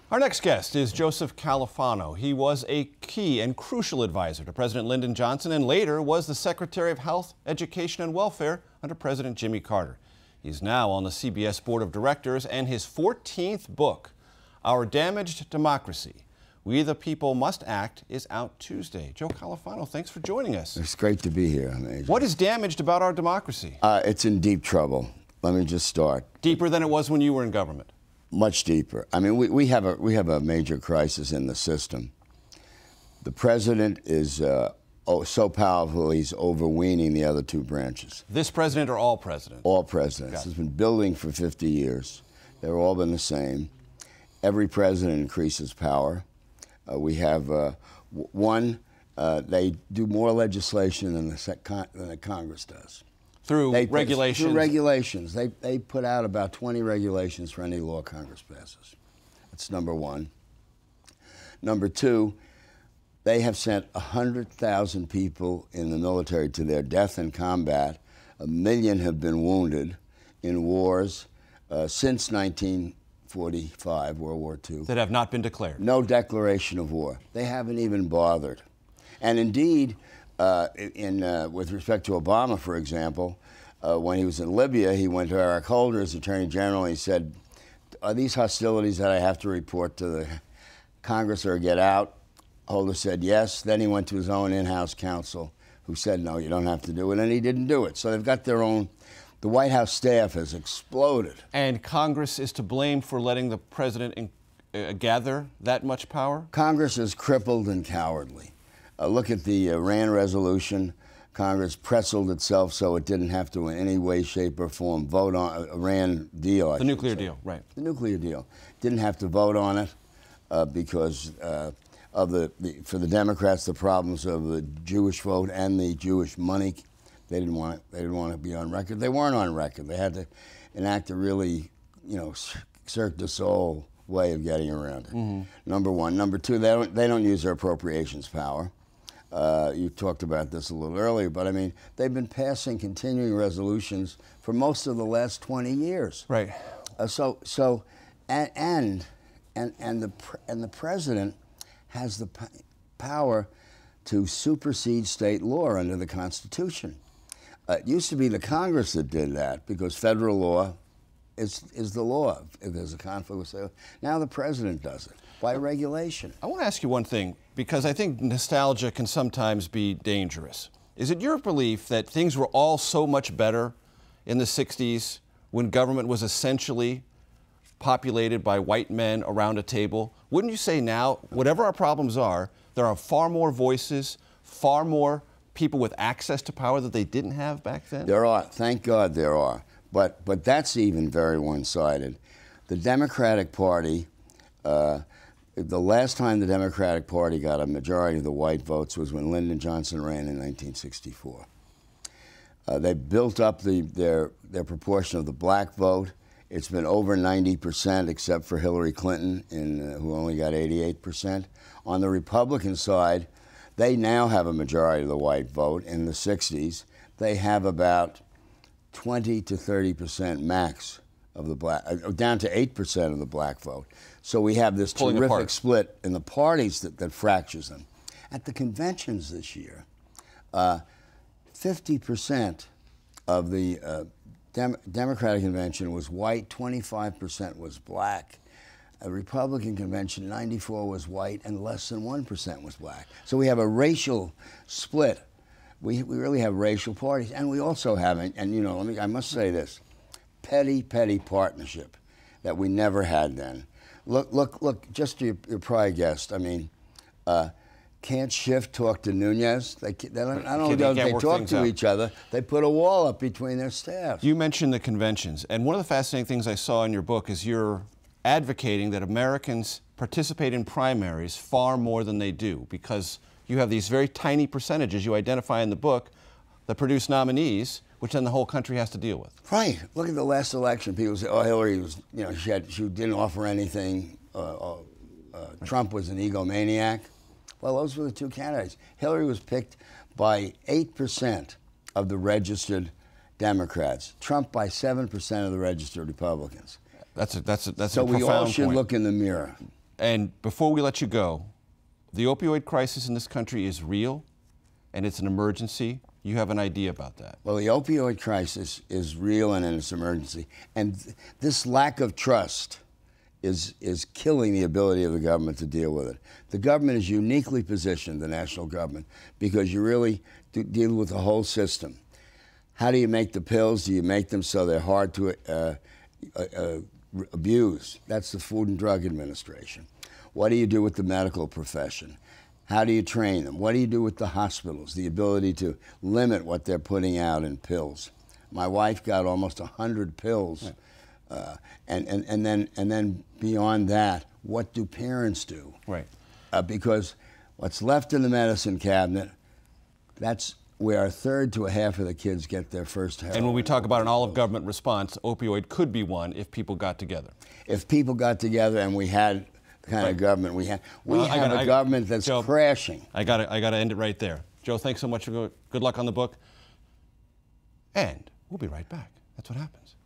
Our next guest is Joseph Califano. He was a key and crucial advisor to President Lyndon Johnson and later was the Secretary of Health, Education, and Welfare under President Jimmy Carter. He's now on the CBS Board of Directors, and his 14th book, Our Damaged Democracy, We the People Must Act, is out Tuesday. Joe Califano, thanks for joining us. It's great to be here, Major. What is damaged about our democracy? It's in deep trouble. Let me just start. Deeper than it was when you were in government? Much deeper. I mean, we have a major crisis in the system. The president is so powerful he's overweening the other two branches. This president or all presidents? All presidents. It's been building for 50 years. They've all been the same. Every president increases power. We have they do more legislation than the Congress does. Through regulations? Through regulations. They put out about 20 regulations for any law Congress passes. That's number one. Number two, they have sent 100,000 people in the military to their death in combat. 1 million have been wounded in wars since 1945, World War II. That have not been declared? No declaration of war. They haven't even bothered. And indeed, with respect to Obama, for example, when he was in Libya, he went to Eric Holder as Attorney General, and he said, are these hostilities that I have to report to the Congress or get out? Holder said yes. Then he went to his own in-house counsel, who said, no, you don't have to do it, and he didn't do it. So they've got their own. The White House staff has exploded. And Congress is to blame for letting the president gather that much power? Congress is crippled and cowardly. Look at the Iran resolution. Congress pretzeled itself so it didn't have to in any way, shape, or form vote on Iran deal. The nuclear deal, right. The nuclear deal. Didn't have to vote on it because of for the Democrats, the problems of the Jewish vote and the Jewish money. They didn't want it. They didn't want to be on record. They weren't on record. They had to enact a really, Cirque du Soleil way of getting around it. Mm-hmm. Number one. Number two, they don't use their appropriations power. You talked about this a little earlier, but I mean, they've been passing continuing resolutions for most of the last 20 years. Right. And the president has the power to supersede state law under the Constitution. It used to be the Congress that did that because federal law is the law. If there's a conflict, now the president does it by regulation. I want to ask you one thing, because I think nostalgia can sometimes be dangerous. Is it your belief that things were all so much better in the 60s when government was essentially populated by white men around a table? Wouldn't you say now, whatever our problems are, there are far more voices, far more people with access to power that they didn't have back then? There are. Thank God there are. But that's even very one-sided. The Democratic Party, the last time the Democratic Party got a majority of the white votes was when Lyndon Johnson ran in 1964. They built up their proportion of the black vote. It's been over 90%, except for Hillary Clinton, who only got 88%. On the Republican side, they now have a majority of the white vote. In the 60s, they have about 20 to 30% max of the black, down to 8% of the black vote. So we have this terrific split in the parties that fractures them. At the conventions this year, 50% of the Democratic convention was white, 25% was black. A Republican convention, 94 was white, and less than 1% was black. So we have a racial split. We really have racial parties, and we also have, and I must say this, petty partnership that we never had then. Look, just your prior guest, I mean, can't Schiff talk to Nunez? Not only don't they talk to each other, they put a wall up between their staffs. You mentioned the conventions, and one of the fascinating things I saw in your book is you're advocating that Americans participate in primaries far more than they do, because you have these very tiny percentages you identify in the book that produce nominees, which then the whole country has to deal with. Right. Look at the last election. People say, oh, Hillary was, she didn't offer anything. Trump was an egomaniac. Well, those were the two candidates. Hillary was picked by 8% of the registered Democrats. Trump by 7% of the registered Republicans. That's a so we all should point. look in the mirror. And before we let you go, the opioid crisis in this country is real, and it's an emergency. You have an idea about that? Well, the opioid crisis is real and it's an emergency. And this lack of trust is killing the ability of the government to deal with it. The government is uniquely positioned, the national government, because you really deal with the whole system. How do you make the pills? Do you make them so they're hard to abuse? That's the Food and Drug Administration. What do you do with the medical profession? How do you train them? What do you do with the hospitals? The ability to limit what they're putting out in pills. My wife got almost 100 pills. Right. And then beyond that, what do parents do? Right. Because what's left in the medicine cabinet, that's where a third to a half of the kids get their first heroin. And when we talk about an all-of-government response, opioid could be one if people got together. If people got together and we had the kind of government we have, have a government that's Joe, crashing. I gotta end it right there. Joe, thanks so much. Good luck on the book. And we'll be right back. That's what happens.